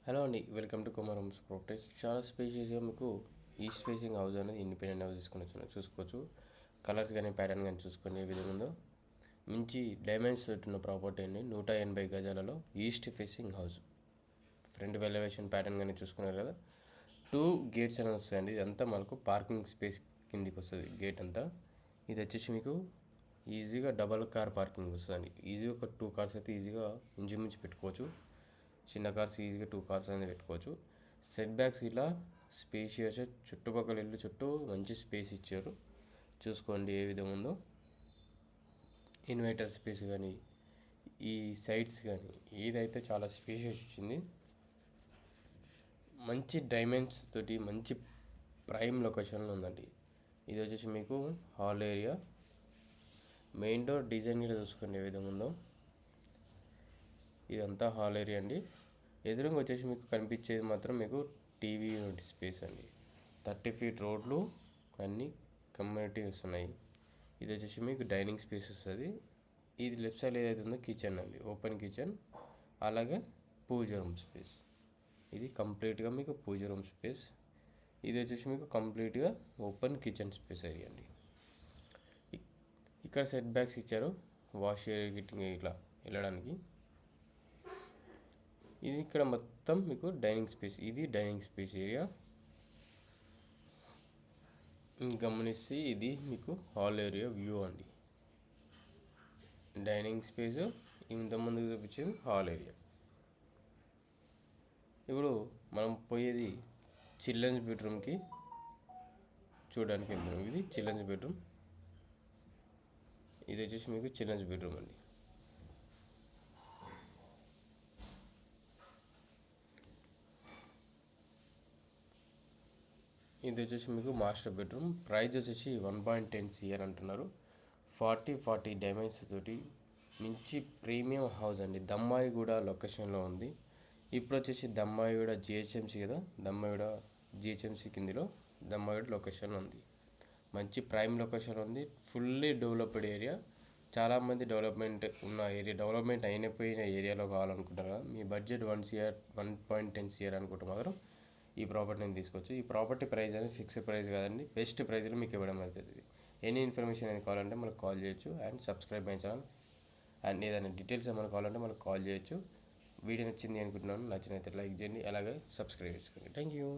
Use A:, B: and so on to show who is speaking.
A: Hello అండి, welcome to కుమారమ్స్ properties. చాలా స్పేషియస్గా మీకు ఈస్ట్ ఫేసింగ్ హౌస్ అనేది ఇండిపెండెంట్ హౌస్ తీసుకొని వచ్చిన చూసుకోవచ్చు. కలర్స్ కానీ ప్యాటర్న్ కానీ చూసుకొని ఏ విధంగా ఉందో మంచి డైమెన్షన్స్ ఉన్న ప్రాపర్టీ అండి. 180 గజాలలో east facing house. Front elevation pattern కానీ చూసుకున్నారు కదా, 2 గేట్స్ అనేవి వస్తాయండి. ఇదంతా మనకు పార్కింగ్ స్పేస్ కిందికి వస్తుంది గేట్ అంతా. ఇది వచ్చేసి మీకు ఈజీగా డబల్ కార్ పార్కింగ్ వస్తుందండి. ఈజీగా ఒక 2 కార్స్ అయితే ఈజీగా ఇంచుమించు పెట్టుకోవచ్చు. చిన్న కార్స్ ఈజీగా 2 కార్స్ అనేది పెట్టుకోవచ్చు. సెట్ బ్యాక్స్ ఇలా స్పేషియస్, చుట్టుపక్కల ఇల్లు చుట్టూ మంచి స్పేస్ ఇచ్చారు. చూసుకోండి ఏ విధంగా ఉందో. ఇన్వర్టర్ స్పేస్ కానీ ఈ సైడ్స్ కానీ ఏదైతే చాలా స్పేషియస్ వచ్చింది. మంచి డైమెన్షన్స్ తోటి మంచి ప్రైమ్ లొకేషన్లో ఉందండి. ఇది వచ్చేసి మీకు hall area. Main door design కూడా చూసుకోండి ఏ విధంగా ఉందో. ఇదంతా హాల్ ఏరియా అండి. ఎదురుగా వచ్చేసి మీకు కనిపించేది మాత్రం మీకు టీవీ యూనిట్ స్పేస్ అండి. 30 ఫీట్ రోడ్లు అన్నీ కమ్యూనిటీ వస్తున్నాయి. ఇది వచ్చేసి మీకు డైనింగ్ స్పేస్ వస్తుంది. ఇది లెఫ్ట్ సైడ్ ఏదైతే ఉందో కిచెన్ అండి, ఓపెన్ కిచెన్. అలాగే పూజ రూమ్ స్పేస్. ఇది కంప్లీట్గా మీకు పూజ రూమ్ స్పేస్. ఇది వచ్చేసి మీకు కంప్లీట్గా ఓపెన్ కిచెన్ స్పేస్ ఏరియా అండి. ఇక్కడ సెట్ బ్యాక్స్ ఇచ్చారు వాష్ ఏరియా గిట్టింగ్ ఇట్లా వెళ్ళడానికి. ఇది ఇక్కడ మొత్తం మీకు డైనింగ్ స్పేస్. ఇది డైనింగ్ స్పేస్ ఏరియా. గమనిస్తే ఇది మీకు హాల్ ఏరియా వ్యూ అండి. డైనింగ్ స్పేస్ ఇంతకుముందుకు చూపించేది హాల్ ఏరియా. ఇప్పుడు మనం పోయేది చిల్డ్రన్స్ బెడ్రూమ్కి చూడడానికి వెళ్తున్నాం. ఇది చిల్డ్రన్స్ బెడ్రూమ్. ఇది వచ్చేసి మీకు చిల్డ్రన్స్ బెడ్రూమ్ అండి. ఇది వచ్చేసి మీకు మాస్టర్ బెడ్రూమ్. ప్రైస్ వచ్చేసి 1.10 CR అంటున్నారు. 40 డైమెన్షన్స్ తోటి మంచి ప్రీమియం హౌస్ అండి. దమ్మాయిగూడ లొకేషన్లో ఉంది. ఇప్పుడు వచ్చేసి దమ్మాయిగూడ GHMC కదా, దమ్మాయిగూడ GHMC కిందిలో దమ్మాయిగూడ లొకేషన్లో ఉంది. మంచి ప్రైమ్ లొకేషన్ ఉంది. Fully developed area. చాలామంది డెవలప్మెంట్ ఉన్న ఏరియా, డెవలప్మెంట్ అయిపోయిన ఏరియాలో కావాలనుకుంటారు కదా. మీ బడ్జెట్ 1.10 CR అనుకుంటే మాత్రం ఈ ప్రాపర్టీని తీసుకోవచ్చు. ఈ ప్రాపర్టీ ప్రైస్ అనేది ఫిక్స్డ్ ప్రైస్ కాదండి, బెస్ట్ ప్రైస్లో మీకు ఇవ్వడం అవుతుంది. ఎనీ ఇన్ఫర్మేషన్ అనేది కావాలంటే మనకు కాల్ చేయొచ్చు. And subscribe my channel. And ఏదైనా డీటెయిల్స్ ఏమైనా కావాలంటే మనకు కాల్ చేయొచ్చు. వీడియో నచ్చింది అనుకుంటున్నాను. నచ్చినైతే లైక్ చేయండి, అలాగే సబ్స్క్రైబ్ చేసుకోండి. Thank you.